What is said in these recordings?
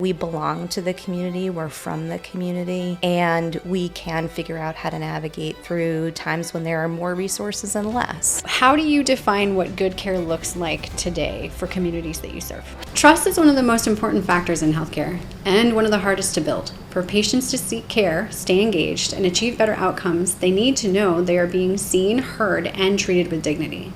We belong to the community, we're from the community, and we can figure out how to navigate through times when there are more resources and less. How do you define what good care looks like today for communities that you serve? Trust is one of the most important factors in healthcare and one of the hardest to build. For patients to seek care, stay engaged, and achieve better outcomes, they need to know they are being seen, heard, and treated with dignity.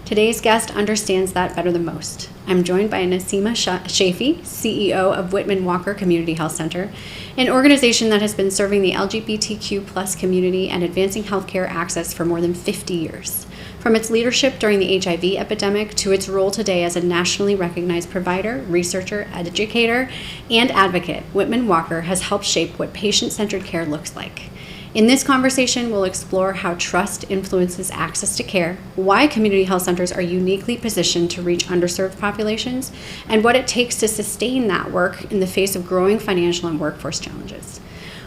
Today's guest understands that better than most. I'm joined by Naseema Shafi, CEO of Whitman-Walker Community Health Center, an organization that has been serving the LGBTQ+ community and advancing healthcare access for more than 50 years. From its leadership during the HIV epidemic to its role today as a nationally recognized provider, researcher, educator, and advocate, Whitman-Walker has helped shape what patient-centered care looks like. In this conversation, we'll explore how trust influences access to care, why community health centers are uniquely positioned to reach underserved populations, and what it takes to sustain that work in the face of growing financial and workforce challenges.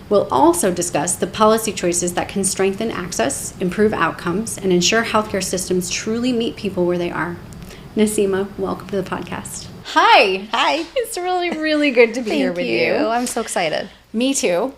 We'll also discuss the policy choices that can strengthen access, improve outcomes, and ensure healthcare systems truly meet people where they are. Naseema, welcome to the podcast. Hi. Hi. It's really good to be here with you. I'm so excited. Me too.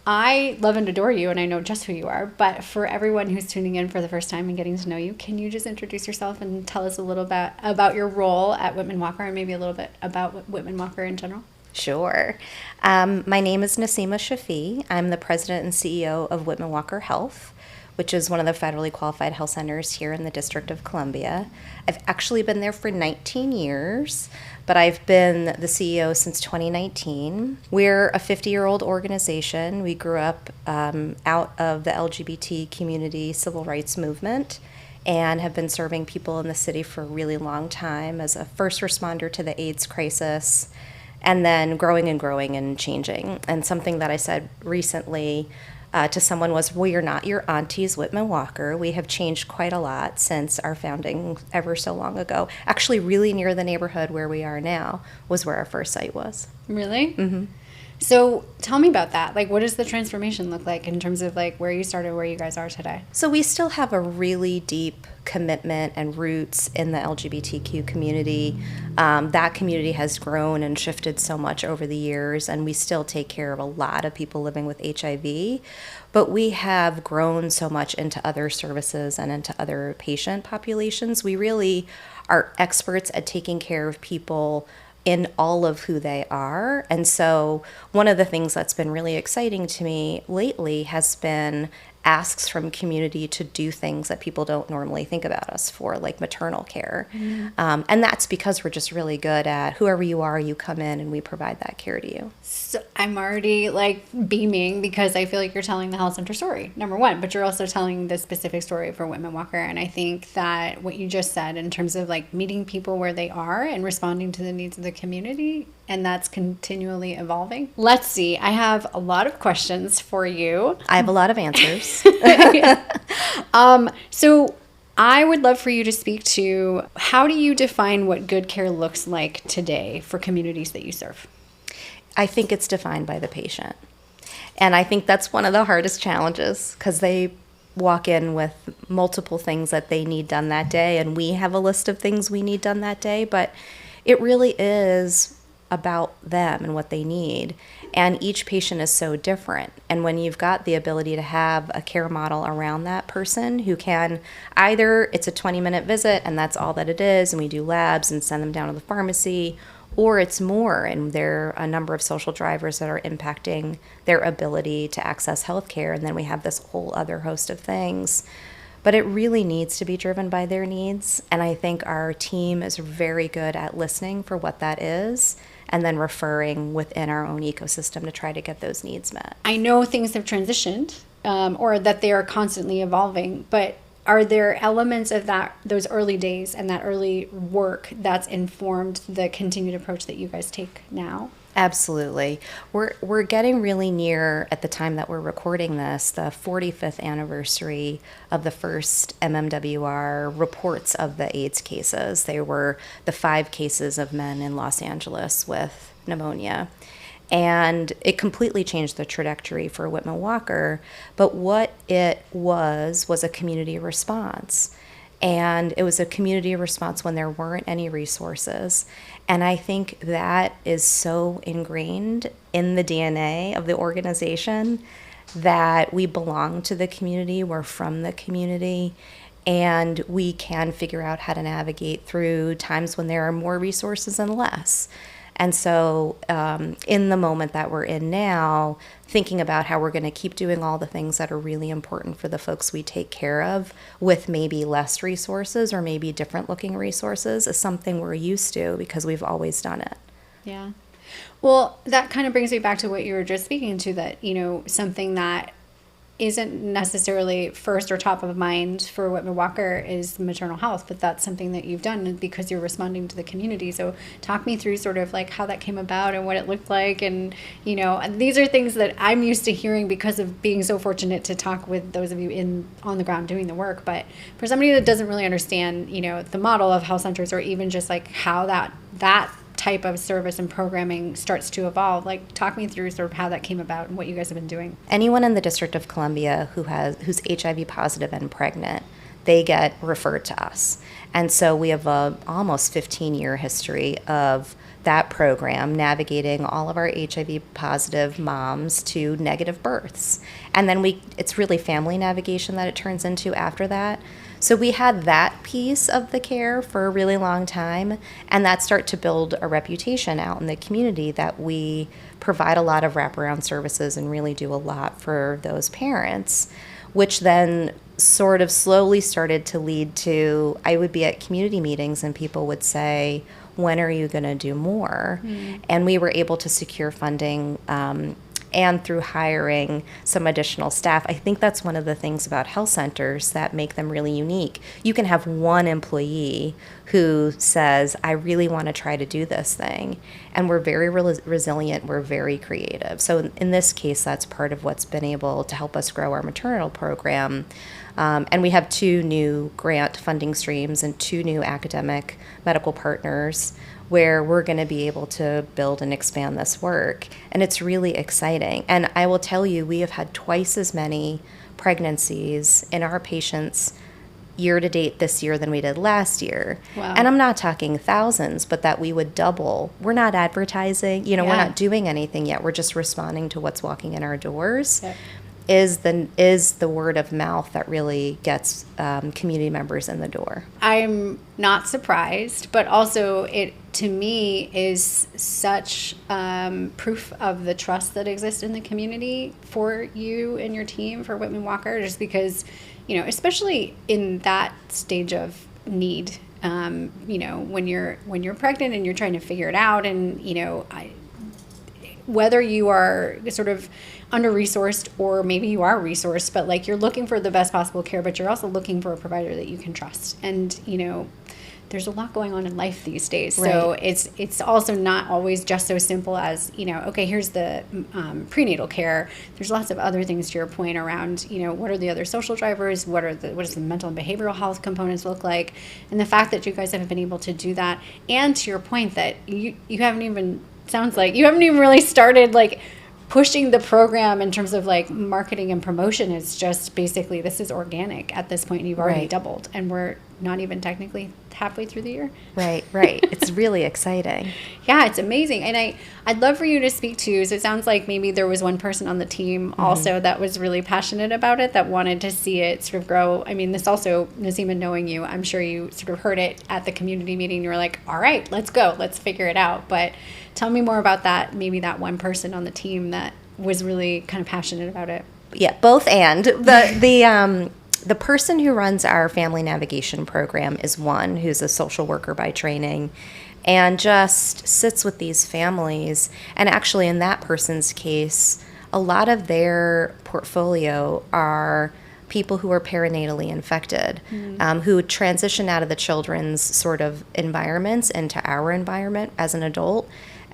I love and adore you, and I know just who you are, but for everyone who's tuning in for the first time and getting to know you, can you just introduce yourself and tell us a little bit about your role at Whitman-Walker and maybe a little bit about Whitman-Walker in general? Sure. My name is Naseema Shafi. I'm the president and CEO of Whitman-Walker Health, which is one of the federally qualified health centers here in the District of Columbia. I've actually been there for 19 years, but I've been the CEO since 2019. We're a 50-year-old organization. We grew up out of the LGBT community civil rights movement and have been serving people in the city for a really long time as a first responder to the AIDS crisis, and then growing and changing. And something that I said recently to someone was, we are not your auntie's Whitman-Walker. We have changed quite a lot since our founding ever so long ago. Actually, really near the neighborhood where we are now was where our first site was. Really? Mm-hmm. So tell me about that. Like, what does the transformation look like in terms of like where you started, where you guys are today? So we still have a really deep commitment and roots in the LGBTQ community. That community has grown and shifted so much over the years, and we still take care of a lot of people living with HIV. But we have grown so much into other services and into other patient populations. We really are experts at taking care of people in all of who they are. And so one of the things that's been really exciting to me lately has been asks from community to do things that people don't normally think about us for, like maternal care. Mm-hmm. And that's because we're just really good at whoever you are, you come in and we provide that care to you. So I'm already like beaming because I feel like you're telling the health center story, number one, but you're also telling the specific story for Whitman-Walker. And I think that what you just said in terms of like meeting people where they are and responding to the needs of the community, and that's continually evolving. Let's see. I have a lot of questions for you. I have a lot of answers. So I would love for you to speak to how do you define what good care looks like today for communities that you serve? I think it's defined by the patient. And I think that's one of the hardest challenges because they walk in with multiple things that they need done that day, and we have a list of things we need done that day, but it really is about them and what they need. And each patient is so different. And when you've got the ability to have a care model around that person who can either, it's a 20-minute visit and that's all that it is, and we do labs and send them down to the pharmacy, or it's more, and there are a number of social drivers that are impacting their ability to access healthcare, and then we have this whole other host of things. But it really needs to be driven by their needs, and I think our team is very good at listening for what that is, and then referring within our own ecosystem to try to get those needs met. I know things have transitioned, or that they are constantly evolving, but are there elements of those early days and that early work that's informed the continued approach that you guys take now? Absolutely. We're getting really near, at the time that we're recording this, the 45th anniversary of the first MMWR reports of the AIDS cases. They were the 5 cases of men in Los Angeles with pneumonia. And it completely changed the trajectory for Whitman-Walker. But what it was a community response. And it was a community response when there weren't any resources. And I think that is so ingrained in the DNA of the organization that we belong to the community, we're from the community, and we can figure out how to navigate through times when there are more resources and less. And so in the moment that we're in now, thinking about how we're going to keep doing all the things that are really important for the folks we take care of with maybe less resources or maybe different looking resources is something we're used to because we've always done it. Yeah. Well, that kind of brings me back to what you were just speaking to, that, something that isn't necessarily first or top of mind for Whitman-Walker is maternal health, but that's something that you've done because you're responding to the community. So talk me through sort of like how that came about and what it looked like. And, these are things that I'm used to hearing because of being so fortunate to talk with those of you on the ground doing the work. But for somebody that doesn't really understand, the model of health centers, or even just like how that type of service and programming starts to evolve, like talk me through sort of how that came about and what you guys have been doing. Anyone in the District of Columbia who's HIV positive and pregnant, they get referred to us. And so we have a almost 15-year history of that program navigating all of our HIV positive moms to negative births. And then it's really family navigation that it turns into after that. So we had that piece of the care for a really long time, and that start to build a reputation out in the community that we provide a lot of wraparound services and really do a lot for those parents, which then sort of slowly started to lead to, I would be at community meetings and people would say, when are you going to do more? And we were able to secure funding and through hiring some additional staff. I think that's one of the things about health centers that make them really unique. You can have one employee who says, I really want to try to do this thing. And we're very resilient, we're very creative. So in this case, that's part of what's been able to help us grow our maternal program. And we have 2 new grant funding streams and 2 new academic medical partners where we're going to be able to build and expand this work. And it's really exciting. And I will tell you, we have had twice as many pregnancies in our patients year to date this year than we did last year. Wow. And I'm not talking thousands, but that we would double. We're not advertising, we're not doing anything yet. We're just responding to what's walking in our doors. Yep. Is the word of mouth that really gets community members in the door. I'm not surprised, but also it, to me, is such proof of the trust that exists in the community for you and your team, for Whitman-Walker, just because, especially in that stage of need, when you're pregnant and you're trying to figure it out, and, whether you are sort of under-resourced or maybe you are resourced, but like you're looking for the best possible care, but you're also looking for a provider that you can trust. And, there's a lot going on in life these days. Right. So it's also not always just so simple as, okay, here's the prenatal care. There's lots of other things, to your point, around, what are the other social drivers? What does the mental and behavioral health components look like? And the fact that you guys have been able to do that, and to your point that you haven't even, sounds like you haven't even really started like pushing the program in terms of like marketing and promotion. It's just basically, this is organic at this point, and you've already doubled, and we're not even technically halfway through the year. Right. It's really exciting. Yeah, it's amazing. And I'd love for you to speak to, so it sounds like maybe there was one person on the team also that was really passionate about it, that wanted to see it sort of grow. I mean, this also, Naseema, knowing you, I'm sure you sort of heard it at the community meeting. You were like, all right, let's go, let's figure it out. But tell me more about that, maybe that one person on the team that was really kind of passionate about it. Yeah, both and. The person who runs our family navigation program is one who's a social worker by training and just sits with these families. And actually, in that person's case, a lot of their portfolio are people who are perinatally infected, who transition out of the children's sort of environments into our environment as an adult.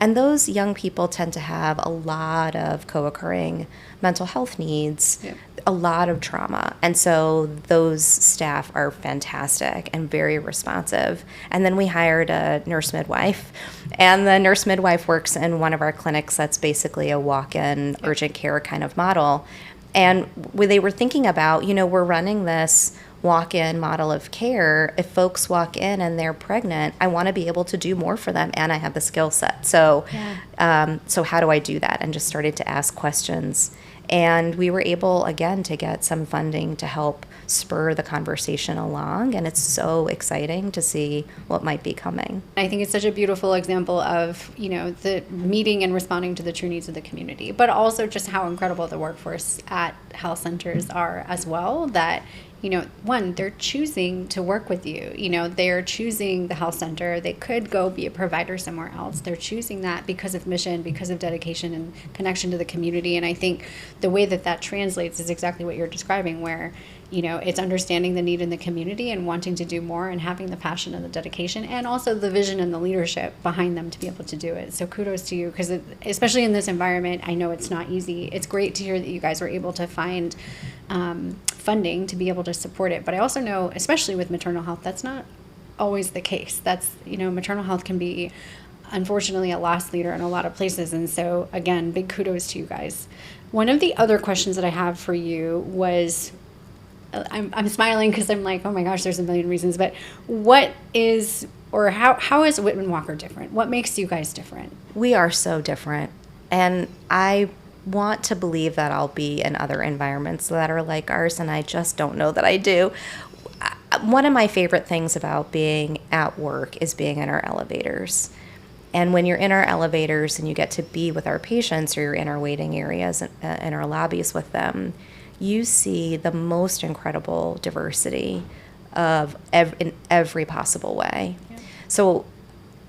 And those young people tend to have a lot of co-occurring mental health needs, a lot of trauma. And so those staff are fantastic and very responsive. And then we hired a nurse midwife, and the nurse midwife works in one of our clinics that's basically a walk-in urgent care kind of model. And they were thinking about, we're running this, walk-in model of care. If folks walk in and they're pregnant, I want to be able to do more for them, and I have the skill set. So, so how do I do that? And just started to ask questions. And we were able, again, to get some funding to help spur the conversation along. And it's so exciting to see what might be coming. I think it's such a beautiful example of, the meeting and responding to the true needs of the community, but also just how incredible the workforce at health centers are as well, that one, they're choosing to work with you. They're choosing the health center. They could go be a provider somewhere else. They're choosing that because of mission, because of dedication and connection to the community. And I think the way that translates is exactly what you're describing, where, it's understanding the need in the community and wanting to do more and having the passion and the dedication and also the vision and the leadership behind them to be able to do it. So kudos to you, because especially in this environment, I know it's not easy. It's great to hear that you guys were able to find funding to be able to support it. But I also know, especially with maternal health, that's not always the case. That's, maternal health can be, unfortunately, a loss leader in a lot of places. And so, again, big kudos to you guys. One of the other questions that I have for you was, I'm smiling because I'm like, oh my gosh, there's a million reasons. But what is, or how is Whitman-Walker different? What makes you guys different? We are so different. And I want to believe that I'll be in other environments that are like ours, and I just don't know that I do. One of my favorite things about being at work is being in our elevators. And when you're in our elevators and you get to be with our patients, or you're in our waiting areas and our lobbies with them, you see the most incredible diversity in every possible way. Yeah.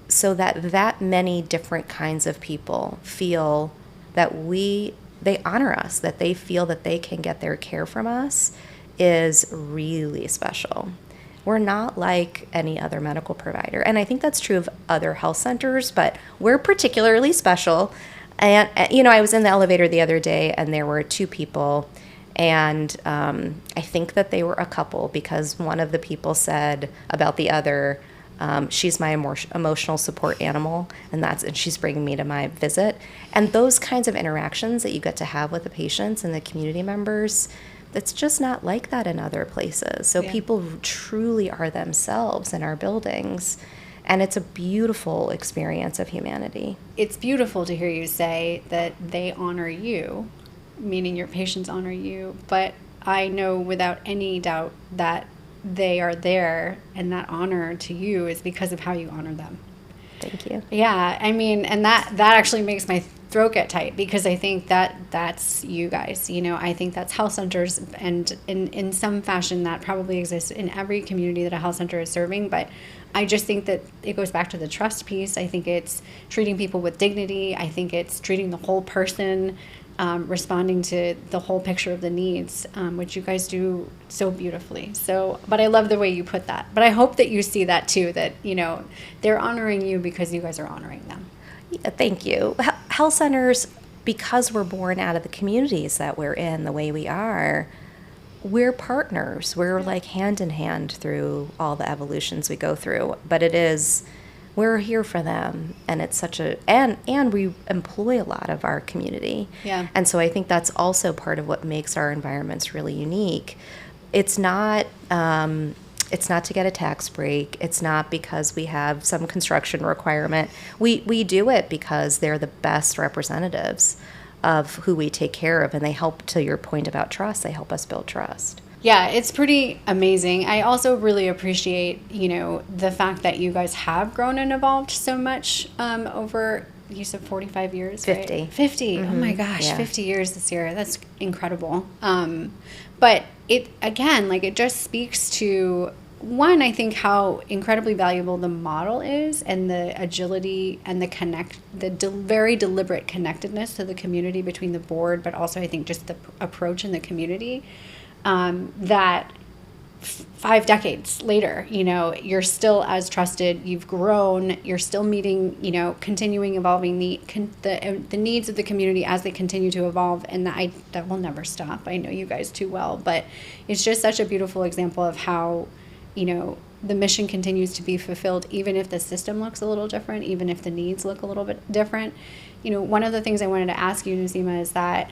So that many different kinds of people feel that they honor us, that they feel that they can get their care from us, is really special. We're not like any other medical provider. And I think that's true of other health centers, but we're particularly special. And, I was in the elevator the other day and there were two people, and I think that they were a couple, because one of the people said about the other, she's my emotional support animal, and she's bringing me to my visit. And those kinds of interactions that you get to have with the patients and the community members, that's just not like that in other places. So people truly are themselves in our buildings, and it's a beautiful experience of humanity. It's beautiful to hear you say that they honor you, meaning your patients honor you, but I know without any doubt that they are there, and that honor to you is because of how you honor them. Thank you. Yeah, I mean, and that actually makes my throat get tight, because I think that's you guys. I think that's health centers, and in some fashion that probably exists in every community that a health center is serving. But I just think that it goes back to the trust piece. I think it's treating people with dignity. I think it's treating the whole person, responding to the whole picture of the needs, which you guys do so beautifully. So, but I love the way you put that. But I hope that you see that too, that, they're honoring you because you guys are honoring them. Yeah, thank you. Health centers, because we're born out of the communities that we're in the way we are, we're partners. We're like hand in hand through all the evolutions we go through. But we're here for them, and it's and we employ a lot of our community. Yeah. And so I think that's also part of what makes our environments really unique. It's not to get a tax break. It's not because we have some construction requirement. We do it because they're the best representatives of who we take care of, and they help, to your point about trust, they help us build trust. Yeah, it's pretty amazing. I also really appreciate, the fact that you guys have grown and evolved so much over, you said 45 years, 50. Right? 50. Mm-hmm. Oh my gosh, Yeah. 50 years this year. That's incredible. But it, again, it just speaks to, one, I think how incredibly valuable the model is, and the agility and the very deliberate connectedness to the community between the board, but also I think just the approach in the community. That 5 decades later, you're still as trusted, you've grown, you're still meeting, continuing evolving the needs of the community as they continue to evolve, and that will never stop. I know you guys too well, but it's just such a beautiful example of how, the mission continues to be fulfilled, even if the system looks a little different, even if the needs look a little bit different. One of the things I wanted to ask you, Naseema, is that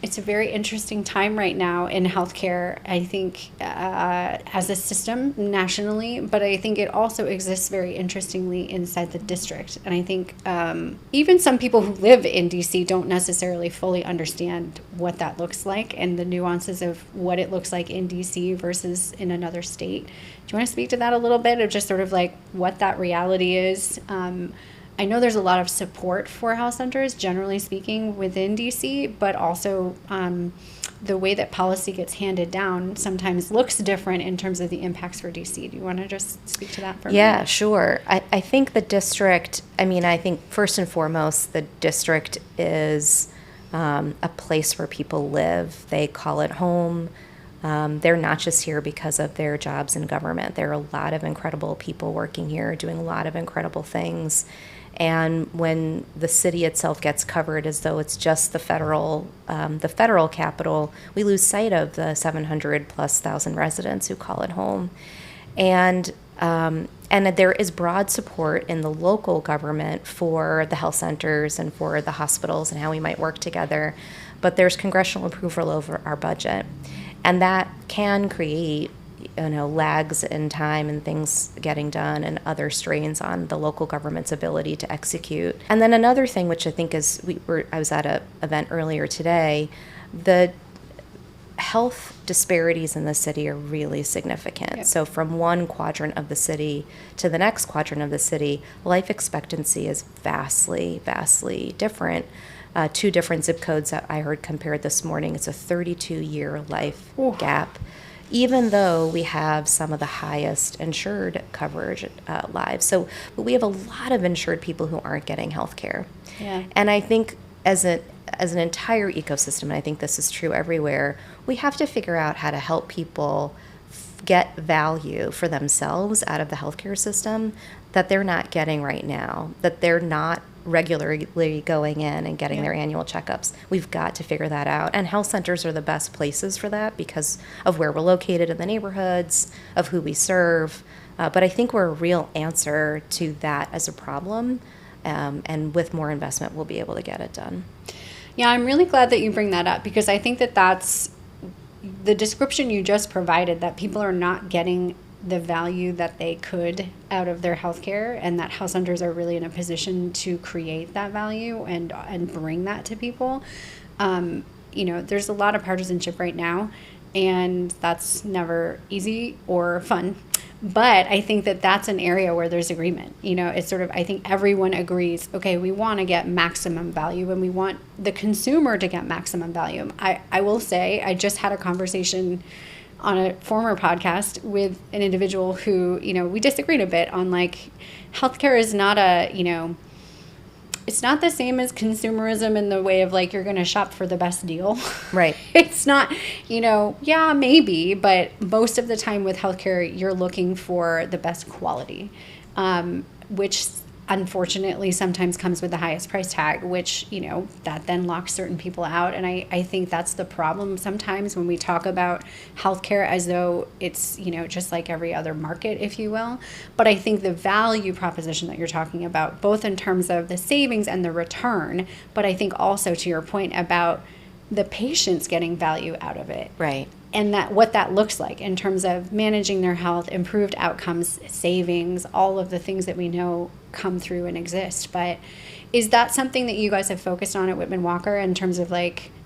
It's a very interesting time right now in healthcare, I think, as a system nationally, but I think it also exists very interestingly inside the district. And I think even some people who live in DC don't necessarily fully understand what that looks like and the nuances of what it looks like in DC versus in another state. Do you want to speak to that a little bit, of just sort of like what that reality is? I know there's a lot of support for health centers, generally speaking, within DC, but also the way that policy gets handed down sometimes looks different in terms of the impacts for DC. Do you want to just speak to that for a minute? Yeah, sure. I think the district, I think first and foremost, the district is a place where people live. They call it home. They're not just here because of their jobs in government. There are a lot of incredible people working here, doing a lot of incredible things. And when the city itself gets covered as though it's just the federal capital, we lose sight of the 700,000+ residents who call it home. And there is broad support in the local government for the health centers and for the hospitals and how we might work together. But there's congressional approval over our budget. And that can create lags in time and things getting done and other strains on the local government's ability to execute. And then another thing, which I think is, I was at an event earlier today, the health disparities in the city are really significant. Yep. So from one quadrant of the city to the next quadrant of the city, life expectancy is vastly, vastly different. Two different zip codes that I heard compared this morning, it's a 32-year life gap. Even though we have some of the highest insured coverage lives. So but we have a lot of insured people who aren't getting health care. Yeah. And I think as an entire ecosystem, and I think this is true everywhere, we have to figure out how to help people get value for themselves out of the healthcare system that they're not getting right now, that they're not regularly going in and getting their annual checkups. We've got to figure that out. And health centers are the best places for that because of where we're located in the neighborhoods, of who we serve. But I think we're a real answer to that as a problem. And with more investment, we'll be able to get it done. Yeah, I'm really glad that you bring that up because I think that that's the description you just provided, that people are not getting the value that they could out of their healthcare, and that health centers are really in a position to create that value and bring that to people. There's a lot of partisanship right now, and that's never easy or fun. But I think that that's an area where there's agreement. It's sort of, I think everyone agrees, okay, we want to get maximum value and we want the consumer to get maximum value. I will say, I just had a conversation on a former podcast with an individual who, we disagreed a bit on healthcare is not it's not the same as consumerism in the way of you're going to shop for the best deal. Right. It's not, yeah, maybe, but most of the time with healthcare, you're looking for the best quality, which unfortunately sometimes comes with the highest price tag, which, that then locks certain people out. And I think that's the problem sometimes when we talk about healthcare as though it's, just like every other market, if you will. But I think the value proposition that you're talking about, both in terms of the savings and the return, but I think also to your point about the patients getting value out of it. Right. And that what that looks like in terms of managing their health, improved outcomes, savings, all of the things that we know come through and exist. But is that something that you guys have focused on at Whitman-Walker in terms of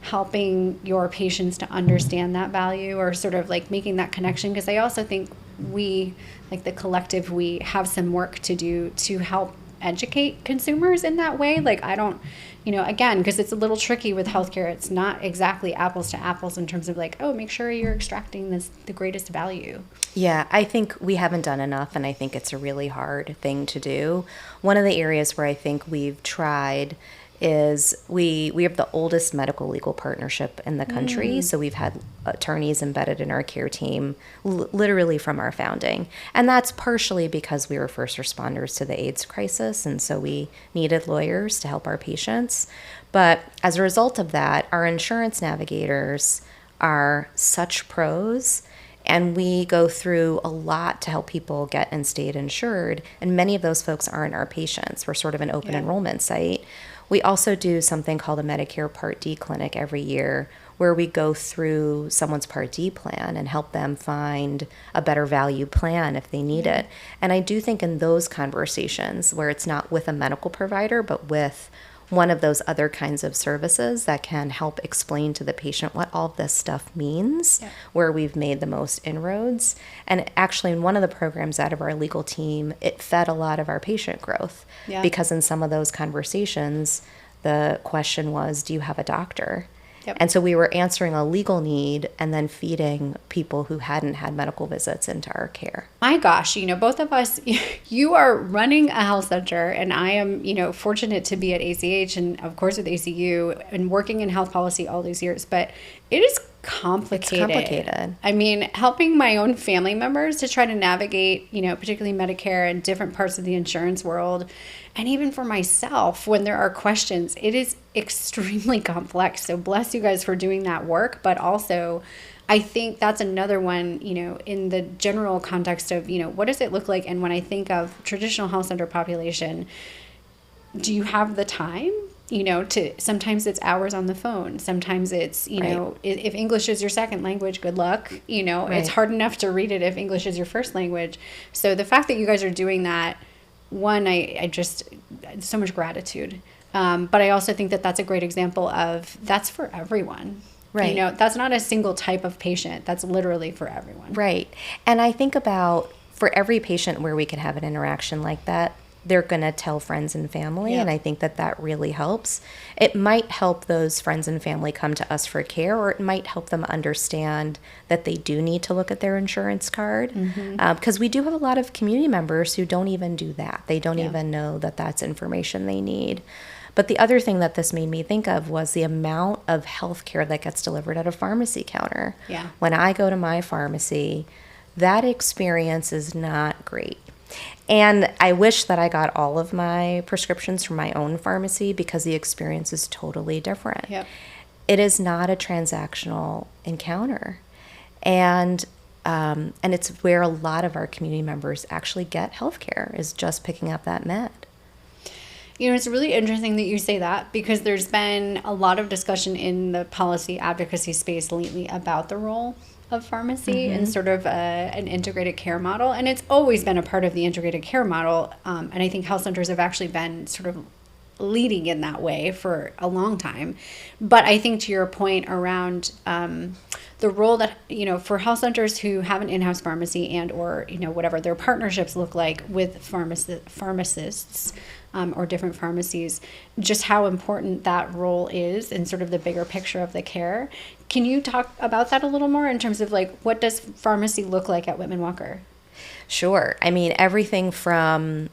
helping your patients to understand that value, or sort of making that connection? Because I also think we, the collective, we have some work to do to help educate consumers in that way. I don't, again, because it's a little tricky with healthcare. It's not exactly apples to apples in terms of make sure you're extracting the greatest value. Yeah, I think we haven't done enough, and I think it's a really hard thing to do. One of the areas where I think we've tried is we have the oldest medical legal partnership in the country. So we've had attorneys embedded in our care team literally from our founding. And that's partially because we were first responders to the AIDS crisis, and so we needed lawyers to help our patients. But as a result of that, our insurance navigators are such pros, and we go through a lot to help people get and stay insured. And many of those folks aren't our patients. We're sort of an open enrollment site. We also do something called a Medicare Part D clinic every year, where we go through someone's Part D plan and help them find a better value plan if they need it. And I do think in those conversations where it's not with a medical provider, but with one of those other kinds of services that can help explain to the patient what all this stuff means, where we've made the most inroads. And actually, in one of the programs out of our legal team, it fed a lot of our patient growth, because in some of those conversations, the question was, do you have a doctor? And so we were answering a legal need and then feeding people who hadn't had medical visits into our care. My gosh, both of us, you are running a health center, and I am, fortunate to be at ACH and, of course, with ACU and working in health policy all these years. But it is complicated. It's complicated. I mean, helping my own family members to try to navigate, particularly Medicare and different parts of the insurance world, and even for myself, when there are questions, it is extremely complex. So bless you guys for doing that work. But also, I think that's another one, in the general context of, what does it look like? And when I think of traditional health center population, do you have the time? Sometimes it's hours on the phone. Sometimes it's, if English is your second language, good luck. It's hard enough to read it if English is your first language. So the fact that you guys are doing that, one, I just, so much gratitude. But I also think that that's a great example of that's for everyone. Right. That's not a single type of patient. That's literally for everyone. Right. And I think about for every patient where we can have an interaction like that, they're going to tell friends and family. And I think that really helps. It might help those friends and family come to us for care, or it might help them understand that they do need to look at their insurance card. Because we do have a lot of community members who don't even do that. They don't even know that that's information they need. But the other thing that this made me think of was the amount of healthcare that gets delivered at a pharmacy counter. When I go to my pharmacy, that experience is not great. And I wish that I got all of my prescriptions from my own pharmacy, because the experience is totally different. It is not a transactional encounter. And it's where a lot of our community members actually get healthcare, is just picking up that med. It's really interesting that you say that, because there's been a lot of discussion in the policy advocacy space lately about the role of pharmacy and sort of an integrated care model. And it's always been a part of the integrated care model. And I think health centers have actually been sort of leading in that way for a long time. But I think to your point around the role that, for health centers who have an in-house pharmacy and or, whatever their partnerships look like with pharmacists or different pharmacies, just how important that role is in sort of the bigger picture of the care. Can you talk about that a little more in terms of what does pharmacy look like at Whitman-Walker? Sure. I mean, everything from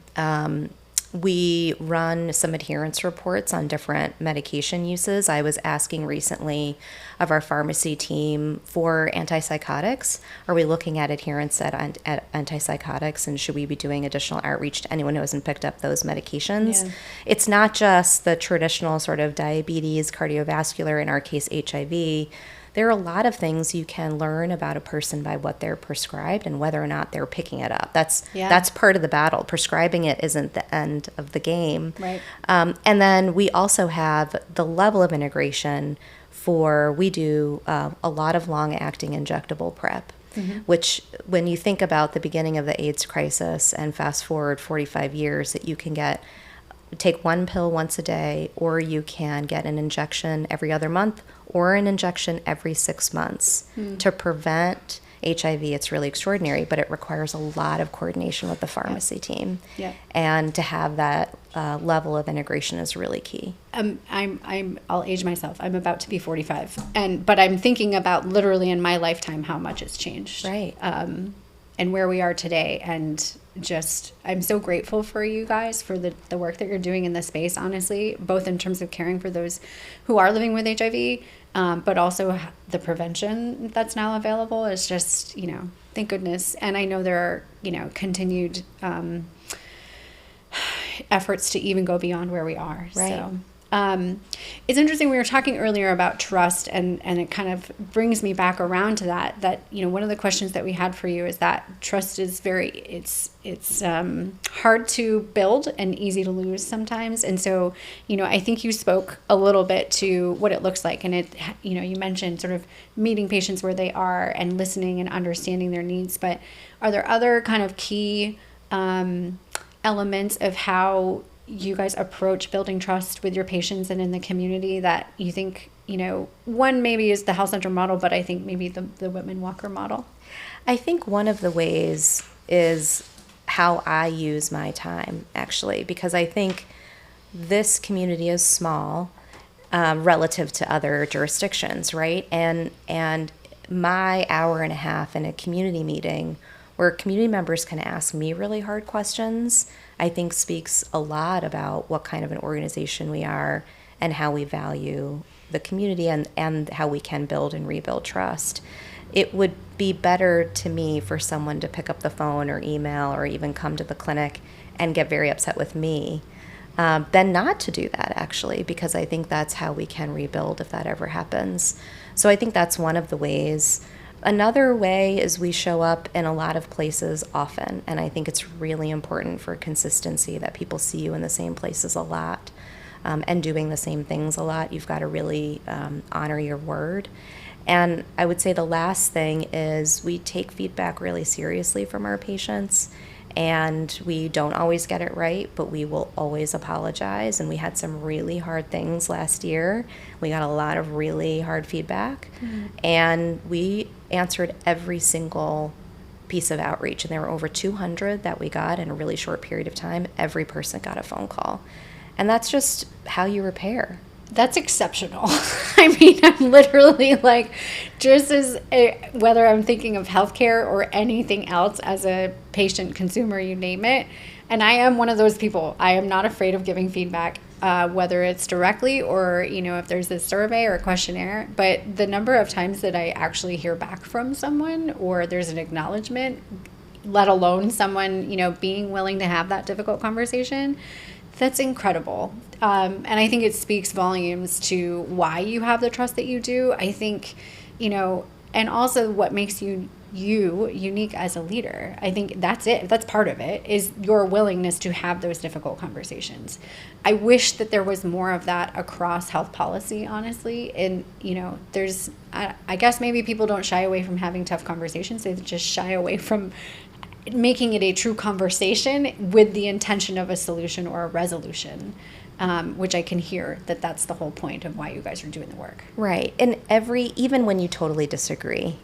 we run some adherence reports on different medication uses. I was asking recently of our pharmacy team for antipsychotics. Are we looking at adherence at antipsychotics, and should we be doing additional outreach to anyone who hasn't picked up those medications? It's not just the traditional sort of diabetes, cardiovascular, in our case, HIV. There are a lot of things you can learn about a person by what they're prescribed and whether or not they're picking it up. That's part of the battle. Prescribing it isn't the end of the game. And then we also have the level of integration we do a lot of long-acting injectable PrEP, which when you think about the beginning of the AIDS crisis and fast forward 45 years, that you can take one pill once a day, or you can get an injection every other month, or an injection every 6 months to prevent HIV. It's really extraordinary, but it requires a lot of coordination with the pharmacy team. And to have that level of integration is really key. I'll age myself. I'm about to be 45, but I'm thinking about literally in my lifetime how much it's changed. And where we are today, and just I'm so grateful for you guys for the work that you're doing in this space, honestly, both in terms of caring for those who are living with HIV, but also the prevention that's now available is just, thank goodness. And I know there are, continued efforts to even go beyond where we are. So It's interesting. We were talking earlier about trust, and it kind of brings me back around to that, one of the questions that we had for you is that trust is it's hard to build and easy to lose sometimes. And so, I think you spoke a little bit to what it looks like, and you mentioned sort of meeting patients where they are and listening and understanding their needs. But are there other kind of key elements of how you guys approach building trust with your patients and in the community that you think, one maybe is the health center model, but I think maybe the Whitman-Walker model? I think one of the ways is how I use my time, actually, because I think this community is small relative to other jurisdictions, right? And my hour and a half in a community meeting where community members can ask me really hard questions, I think speaks a lot about what kind of an organization we are and how we value the community and how we can build and rebuild trust. It would be better to me for someone to pick up the phone or email or even come to the clinic and get very upset with me than not to do that, actually, because I think that's how we can rebuild if that ever happens. So I think that's one of the ways. Another way is we show up in a lot of places often, and I think it's really important for consistency that people see you in the same places a lot and doing the same things a lot. You've got to really honor your word. And I would say the last thing is we take feedback really seriously from our patients, and we don't always get it right, but we will always apologize. And we had some really hard things last year. We got a lot of really hard feedback, and we answered every single piece of outreach. And there were over 200 that we got in a really short period of time. Every person got a phone call. And that's just how you repair. That's exceptional. I mean, I'm literally like, just as whether I'm thinking of healthcare or anything else as a patient, consumer, you name it. And I am one of those people. I am not afraid of giving feedback, whether it's directly or, if there's a survey or a questionnaire. But the number of times that I actually hear back from someone or there's an acknowledgement, let alone someone, being willing to have that difficult conversation, that's incredible. And I think it speaks volumes to why you have the trust that you do. I think, and also what makes you unique as a leader. I think that's it. That's part of it, is your willingness to have those difficult conversations. I wish that there was more of that across health policy, honestly. And, I guess maybe people don't shy away from having tough conversations. They just shy away from making it a true conversation with the intention of a solution or a resolution, which I can hear that's the whole point of why you guys are doing the work. Right. And even when you totally disagree,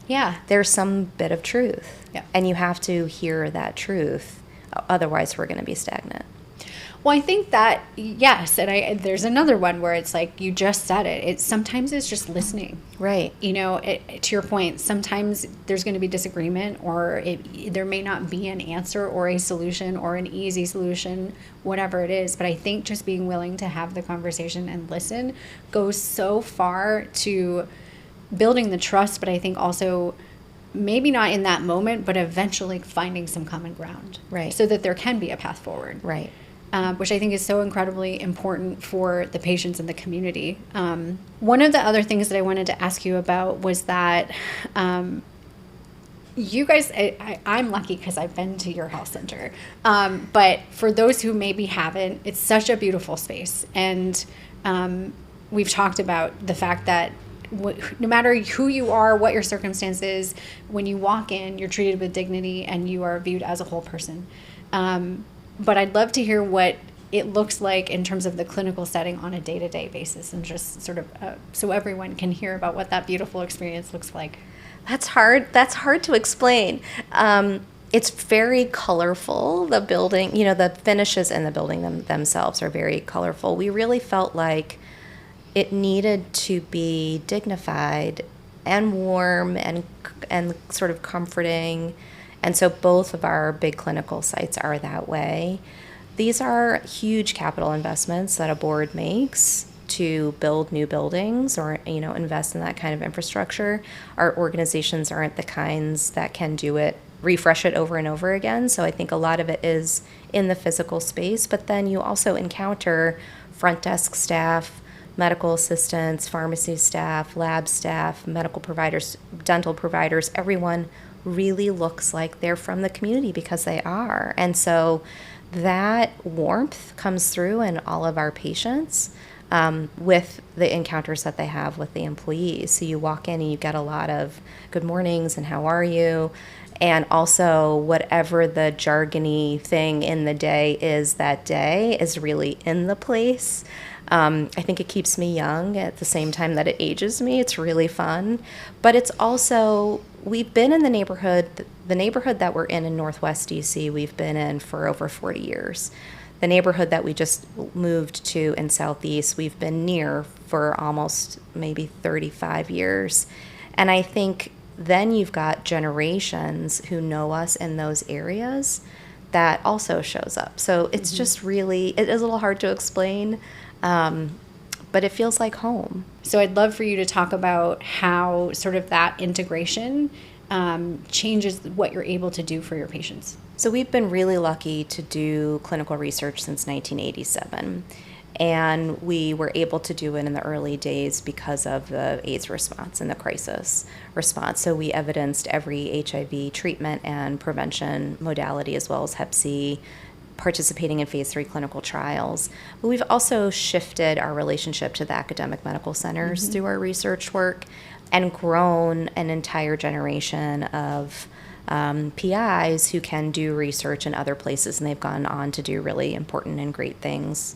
there's some bit of truth. Yeah. And you have to hear that truth. Otherwise, we're going to be stagnant. Well, I think that, yes, and there's another one where it's like, you just said it. Sometimes it's just listening. Right. To your point, sometimes there's going to be disagreement, or there may not be an answer or a solution or an easy solution, whatever it is. But I think just being willing to have the conversation and listen goes so far to building the trust, but I think also maybe not in that moment, but eventually finding some common ground. Right. So that there can be a path forward. Right. Which I think is so incredibly important for the patients in the community. One of the other things that I wanted to ask you about was that you guys, I'm lucky because I've been to your health center. But for those who maybe haven't, it's such a beautiful space. And we've talked about the fact that no matter who you are, what your circumstances, when you walk in, you're treated with dignity and you are viewed as a whole person. But I'd love to hear what it looks like in terms of the clinical setting on a day-to-day basis, and just sort of so everyone can hear about what that beautiful experience looks like. That's hard to explain. It's very colorful. The building, the finishes in the building themselves are very colorful. We really felt like it needed to be dignified and warm and sort of comforting. And so both of our big clinical sites are that way. These are huge capital investments that a board makes to build new buildings or, invest in that kind of infrastructure. Our organizations aren't the kinds that can do it, refresh it over and over again. So I think a lot of it is in the physical space, but then you also encounter front desk staff, medical assistants, pharmacy staff, lab staff, medical providers, dental providers, everyone really looks like they're from the community because they are. And so that warmth comes through in all of our patients with the encounters that they have with the employees. So you walk in and you get a lot of good mornings and how are you? And also whatever the jargony thing in the day is that day is really in the place. I think it keeps me young at the same time that it ages me. It's really fun. But it's also, we've been in the neighborhood that we're in Northwest DC, we've been in for over 40 years. The neighborhood that we just moved to in Southeast, we've been near for almost maybe 35 years. And I think then you've got generations who know us in those areas that also shows up. So it's just really, it is a little hard to explain, but it feels like home. So I'd love for you to talk about how sort of that integration changes what you're able to do for your patients. So we've been really lucky to do clinical research since 1987. And we were able to do it in the early days because of the AIDS response and the crisis response. So we evidenced every HIV treatment and prevention modality as well as Hep C, participating in phase 3 clinical trials. But we've also shifted our relationship to the academic medical centers through our research work and grown an entire generation of PIs who can do research in other places, and they've gone on to do really important and great things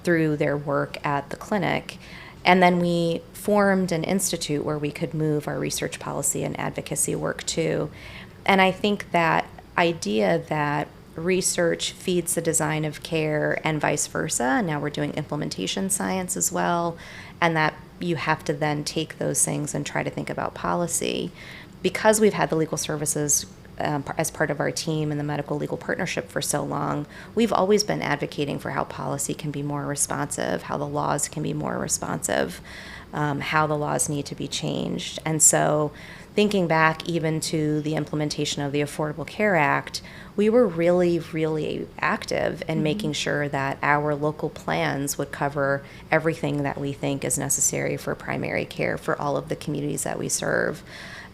through their work at the clinic. And then we formed an institute where we could move our research policy and advocacy work to. And I think that idea that research feeds the design of care and vice versa, now we're doing implementation science as well, and that you have to then take those things and try to think about policy. Because we've had the legal services as part of our team and the medical legal partnership for so long, we've always been advocating for how policy can be more responsive, how the laws can be more responsive, how the laws need to be changed. And so thinking back even to the implementation of the Affordable Care Act, we were really, really active in making sure that our local plans would cover everything that we think is necessary for primary care for all of the communities that we serve.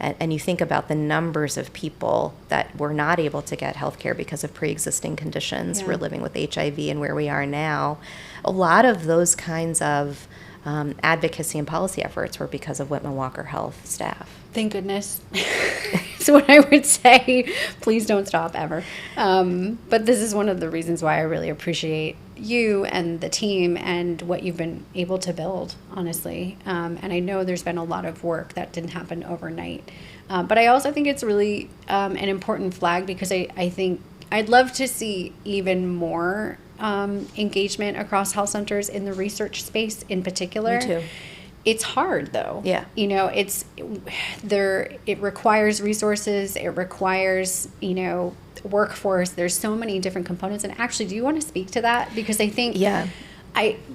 And you think about the numbers of people that were not able to get health care because of pre-existing conditions. We're living with HIV and where we are now. A lot of those kinds of advocacy and policy efforts were because of Whitman-Walker Health staff. Thank goodness. That's what I would say. Please don't stop ever. But this is one of the reasons why I really appreciate you and the team and what you've been able to build, honestly. And I know there's been a lot of work that didn't happen overnight. But I also think it's really an important flag because I think I'd love to see even more engagement across health centers in the research space in particular. Me too. It's hard though. Yeah. You know, it requires resources, it requires, workforce. There's so many different components. And actually, do you want to speak to that? Because I think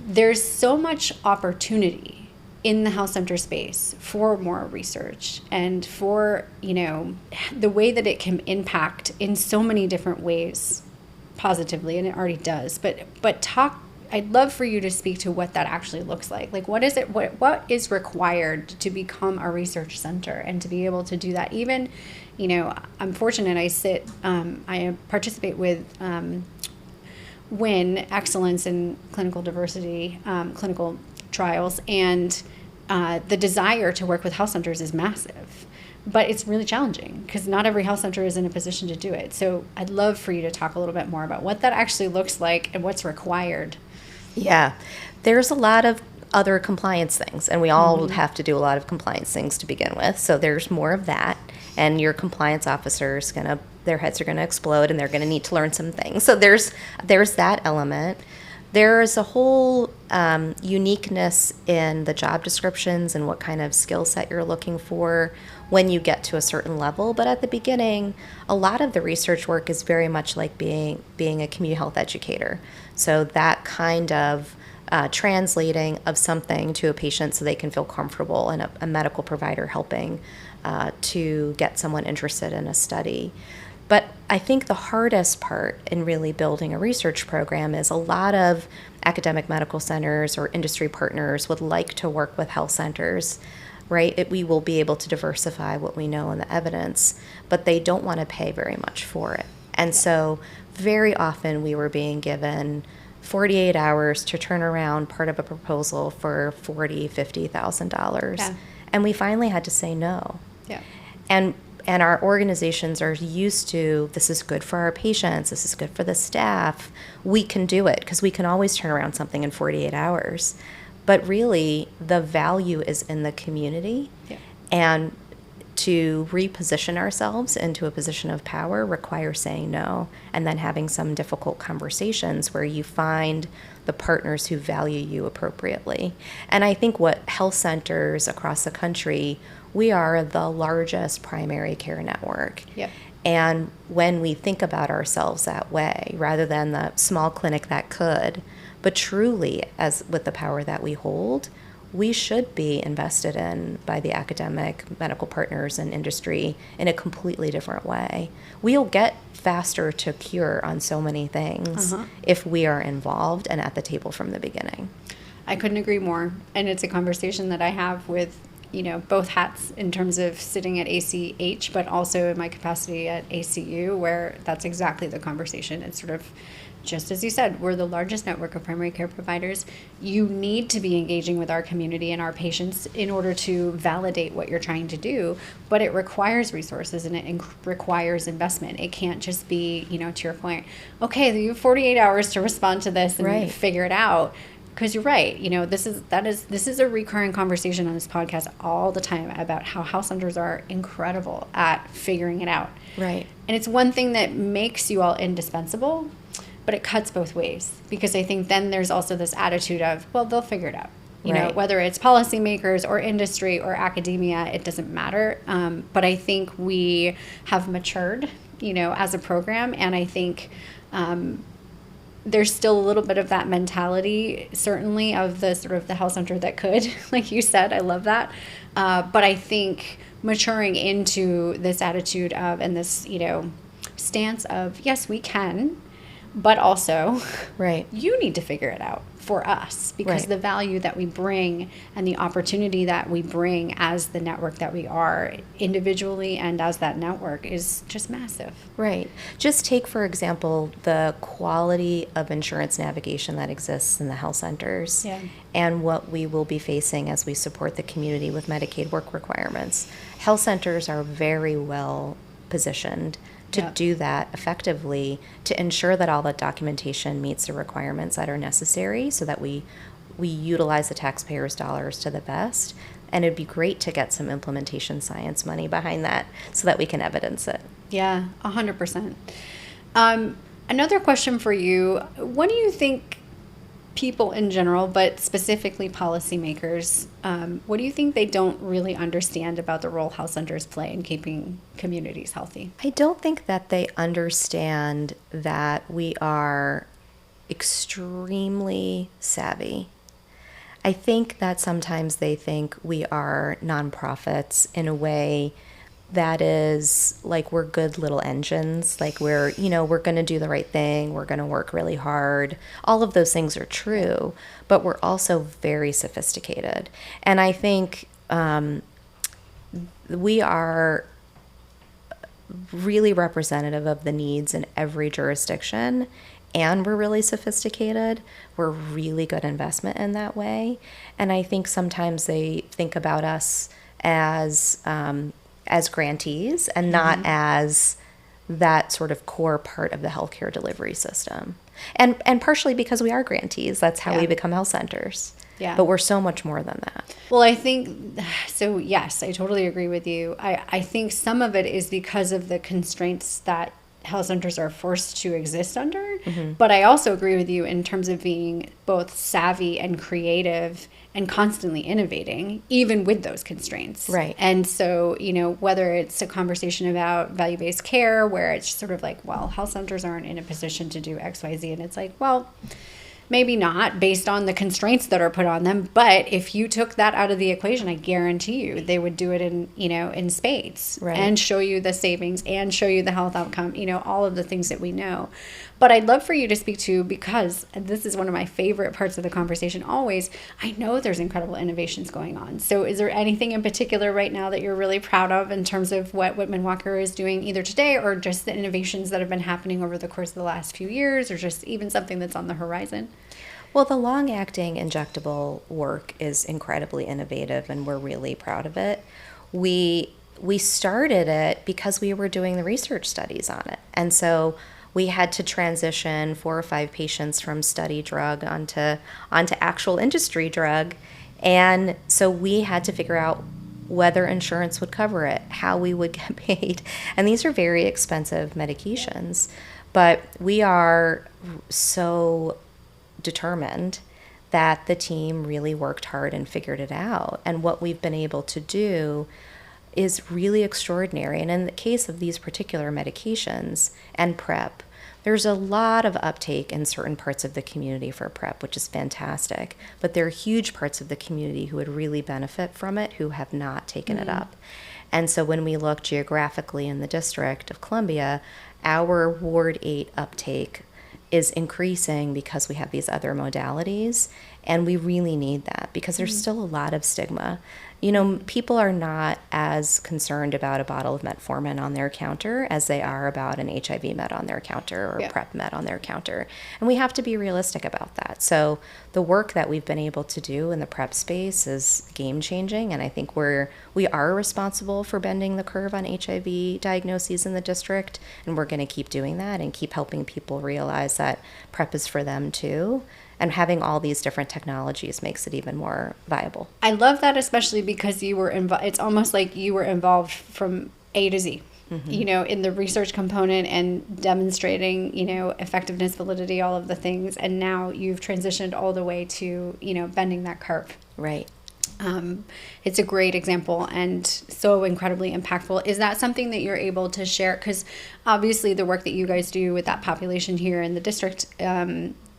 there's so much opportunity in the health center space for more research and for, the way that it can impact in so many different ways positively, and it already does. But I'd love for you to speak to what that actually looks like. Like, what is it? What is required to become a research center and to be able to do that? Even, I'm fortunate. I participate with WIN, Excellence in Clinical Diversity, clinical trials, and the desire to work with health centers is massive. But it's really challenging because not every health center is in a position to do it. So I'd love for you to talk a little bit more about what that actually looks like and what's required. Yeah, there's a lot of other compliance things, and we all have to do a lot of compliance things to begin with. So there's more of that, and your compliance officers their heads are gonna explode, and they're gonna need to learn some things. So there's that element. There's a whole uniqueness in the job descriptions and what kind of skill set you're looking for when you get to a certain level. But at the beginning, a lot of the research work is very much like being a community health educator. So that kind of translating of something to a patient so they can feel comfortable and a medical provider helping to get someone interested in a study. But I think the hardest part in really building a research program is a lot of academic medical centers or industry partners would like to work with health centers, right? We will be able to diversify what we know in the evidence, but they don't want to pay very much for it. And so very often we were being given 48 hours to turn around part of a proposal for $40,000, $50,000. Yeah. And we finally had to say no. Yeah. And our organizations are used to, this is good for our patients, this is good for the staff. We can do it because we can always turn around something in 48 hours. But really, the value is in the community. Yeah. And to reposition ourselves into a position of power requires saying no and then having some difficult conversations where you find the partners who value you appropriately. And I think what health centers across the country, we are the largest primary care network. Yep. And when we think about ourselves that way, rather than the small clinic that could, but truly as with the power that we hold, we should be invested in by the academic medical partners and industry in a completely different way. We'll get faster to cure on so many things if we are involved and at the table from the beginning. I couldn't agree more. And it's a conversation that I have with, both hats in terms of sitting at ACH, but also in my capacity at ACU, where that's exactly the conversation. It's sort of, just as you said, we're the largest network of primary care providers. You need to be engaging with our community and our patients in order to validate what you're trying to do, but it requires resources and it requires investment. It can't just be, to your point, okay, you have 48 hours to respond to this and figure it out. Because you're right, this is a recurring conversation on this podcast all the time about how health centers are incredible at figuring it out. Right. And it's one thing that makes you all indispensable, but it cuts both ways. Because I think then there's also this attitude of, well, they'll figure it out. You know, whether it's policymakers or industry or academia, it doesn't matter. But I think we have matured, as a program, and I think there's still a little bit of that mentality, certainly, of the sort of the health center that could, like you said. I love that. But I think maturing into this attitude of, and this, stance of, yes, we can, but also, you need to figure it out for us, because the value that we bring and the opportunity that we bring as the network that we are individually and as that network is just massive. Right. Just take, for example, the quality of insurance navigation that exists in the health centers and what we will be facing as we support the community with Medicaid work requirements. Health centers are very well positioned to do that effectively, to ensure that all the documentation meets the requirements that are necessary so that we utilize the taxpayers' dollars to the best. And it'd be great to get some implementation science money behind that so that we can evidence it. Yeah, 100%. Another question for you. What do you think people in general, but specifically policymakers, what do you think they don't really understand about the role health centers play in keeping communities healthy? I don't think that they understand that we are extremely savvy. I think that sometimes they think we are nonprofits in a way that is like we're good little engines, like we're going to do the right thing, we're going to work really hard. All of those things are true, but we're also very sophisticated. And I think we are really representative of the needs in every jurisdiction, and we're really sophisticated. We're really good investment in that way. And I think sometimes they think about us as grantees and not as that sort of core part of the healthcare delivery system. And partially because we are grantees, that's how we become health centers. Yeah. But we're so much more than that. Well, I think, so yes, I totally agree with you. I think some of it is because of the constraints that health centers are forced to exist under. But I also agree with you in terms of being both savvy and creative and constantly innovating, even with those constraints. Right. And so, whether it's a conversation about value-based care, where it's sort of like, well, health centers aren't in a position to do X, Y, Z. And it's like, well, Maybe not based on the constraints that are put on them, but if you took that out of the equation, I guarantee you they would do it in spades, Right. and show you the savings and show you the health outcome, all of the things that we know. But I'd love for you to speak to, because this is one of my favorite parts of the conversation always, I know there's incredible innovations going on. So is there anything in particular right now that you're really proud of in terms of what Whitman-Walker is doing either today, or just the innovations that have been happening over the course of the last few years, or just even something that's on the horizon? Well, the long-acting injectable work is incredibly innovative, and we're really proud of it. We started it because we were doing the research studies on it. And so we had to transition 4 or 5 patients from study drug onto actual industry drug. And so we had to figure out whether insurance would cover it, how we would get paid. And these are very expensive medications. But we are so determined that the team really worked hard and figured it out. And what we've been able to do is really extraordinary. And in the case of these particular medications and PrEP, there's a lot of uptake in certain parts of the community for PrEP, which is fantastic. But there are huge parts of the community who would really benefit from it who have not taken it up. And so when we look geographically in the District of Columbia, our Ward 8 uptake is increasing because we have these other modalities, and we really need that because there's still a lot of stigma. People are not as concerned about a bottle of metformin on their counter as they are about an HIV med on their counter or PrEP med on their counter. And we have to be realistic about that. So the work that we've been able to do in the PrEP space is game changing. And I think we are responsible for bending the curve on HIV diagnoses in the district. And we're going to keep doing that and keep helping people realize that PrEP is for them too. And having all these different technologies makes it even more viable. I love that, especially because you were involved. It's almost like you were involved from A to Z, in the research component and demonstrating, effectiveness, validity, all of the things. And now you've transitioned all the way to, bending that curve. Right. It's a great example and so incredibly impactful. Is that something that you're able to share? Because obviously the work that you guys do with that population here in the district,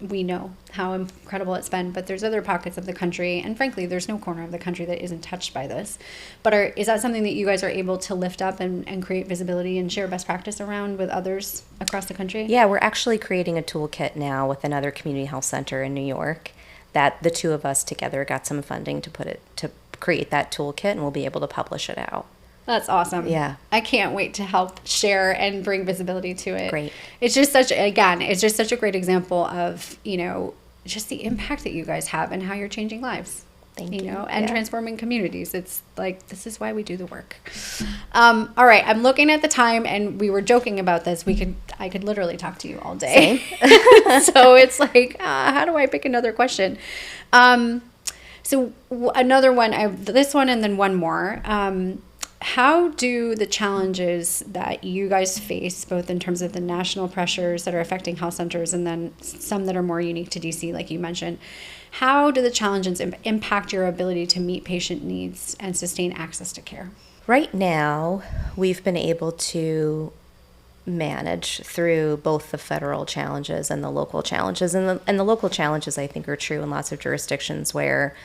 we know how incredible it's been, but there's other pockets of the country, and frankly, there's no corner of the country that isn't touched by this. But is that something that you guys are able to lift up and create visibility and share best practice around with others across the country? Yeah, we're actually creating a toolkit now with another community health center in New York that the two of us together got some funding to create that toolkit, and we'll be able to publish it out. That's awesome. Yeah. I can't wait to help share and bring visibility to it. Great. It's just such a great example of, just the impact that you guys have and how you're changing lives. Thank you. And transforming communities. It's like, this is why we do the work. All right. I'm looking at the time, and we were joking about this. I could literally talk to you all day. So it's like, how do I pick another question? So another one, this one and then one more. How do the challenges that you guys face, both in terms of the national pressures that are affecting health centers and then some that are more unique to DC, like you mentioned, how do the challenges impact your ability to meet patient needs and sustain access to care? Right now, we've been able to manage through both the federal challenges and the local challenges. And the local challenges, I think, are true in lots of jurisdictions where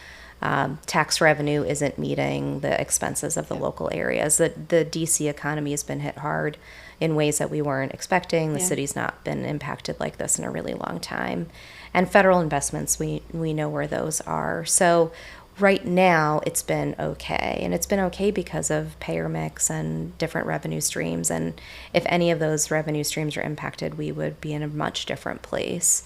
tax revenue isn't meeting the expenses of the local areas. The DC economy has been hit hard in ways that we weren't expecting. The city's not been impacted like this in a really long time. And federal investments, we know where those are. So right now, it's been okay. And it's been okay because of payer mix and different revenue streams. And if any of those revenue streams are impacted, we would be in a much different place.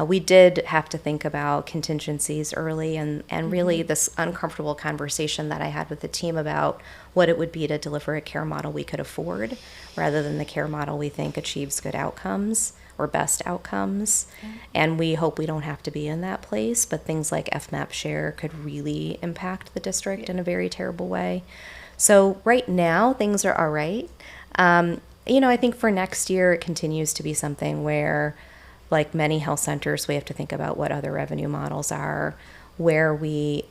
We did have to think about contingencies early and really this uncomfortable conversation that I had with the team about what it would be to deliver a care model we could afford rather than the care model we think achieves good outcomes or best outcomes. And we hope we don't have to be in that place, but things like FMAP share could really impact the district in a very terrible way. So right now, things are all right. I think for next year, it continues to be something where, like many health centers, we have to think about what other revenue models are, where we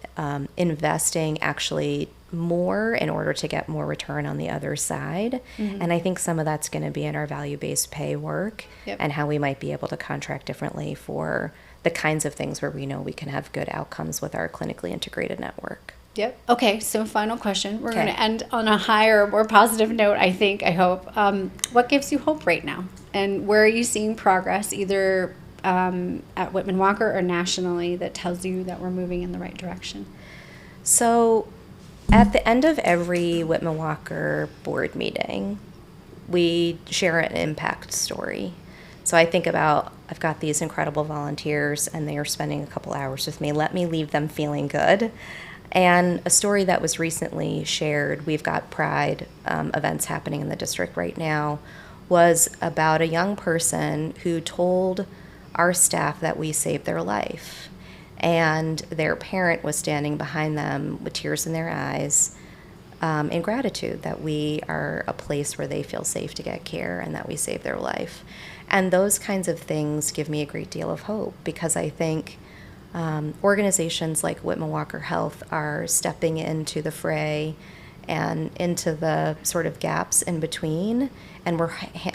investing actually more in order to get more return on the other side. And I think some of that's going to be in our value-based pay work and how we might be able to contract differently for the kinds of things where we know we can have good outcomes with our clinically integrated network. Yep. Okay, so final question. We're Okay. going to end on a higher, more positive note, I hope. What gives you hope right now? And where are you seeing progress, either at Whitman-Walker or nationally, that tells you that we're moving in the right direction? So at the end of every Whitman-Walker board meeting, we share an impact story. So I think about, I've got these incredible volunteers and they are spending a couple hours with me. Let me leave them feeling good. And a story that was recently shared, we've got Pride events happening in the district right now, was about a young person who told our staff that we saved their life. And their parent was standing behind them with tears in their eyes in gratitude that we are a place where they feel safe to get care and that we saved their life. And those kinds of things give me a great deal of hope, because I think organizations like Whitman-Walker Health are stepping into the fray and into the sort of gaps in between, and we're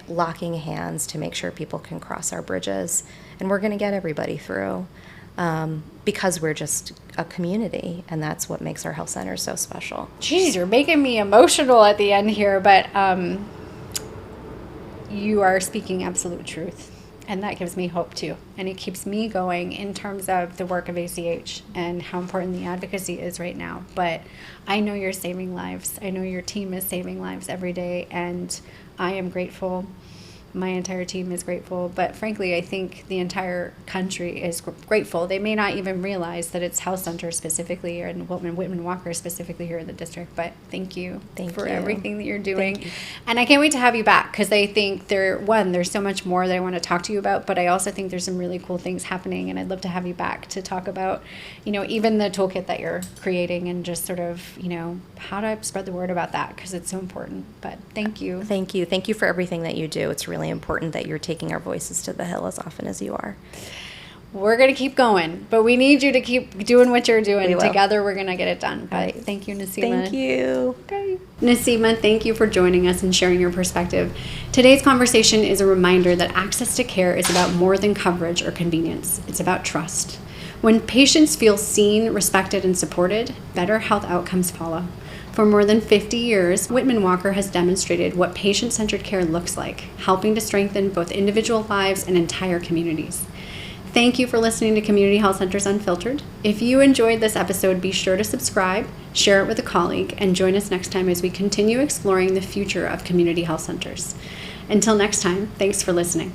locking hands to make sure people can cross our bridges, and we're going to get everybody through because we're just a community, and that's what makes our health centers so special. Geez, you're making me emotional at the end here, but you are speaking absolute truth. And that gives me hope too. And it keeps me going in terms of the work of ACH and how important the advocacy is right now. But I know you're saving lives. I know your team is saving lives every day. And I am grateful. My entire team is grateful. But frankly, I think the entire country is grateful. They may not even realize that it's health centers specifically, and Whitman-Walker specifically here in the district. But thank you for everything that you're doing. And I can't wait to have you back, because I think there's so much more that I want to talk to you about. But I also think there's some really cool things happening. And I'd love to have you back to talk about, even the toolkit that you're creating, and just sort of, how to spread the word about that, because it's so important. But thank you. Thank you. Thank you for everything that you do. It's really important that you're taking our voices to the Hill as often as you are. We're going to keep going, but we need you to keep doing what you're doing. We will. Together, we're going to get it done. But Right. Thank you, Naseema. Thank you. Okay. Naseema, thank you for joining us and sharing your perspective. Today's conversation is a reminder that access to care is about more than coverage or convenience. It's about trust. When patients feel seen, respected, and supported, better health outcomes follow. For more than 50 years, Whitman-Walker has demonstrated what patient-centered care looks like, helping to strengthen both individual lives and entire communities. Thank you for listening to Community Health Centers Unfiltered. If you enjoyed this episode, be sure to subscribe, share it with a colleague, and join us next time as we continue exploring the future of community health centers. Until next time, thanks for listening.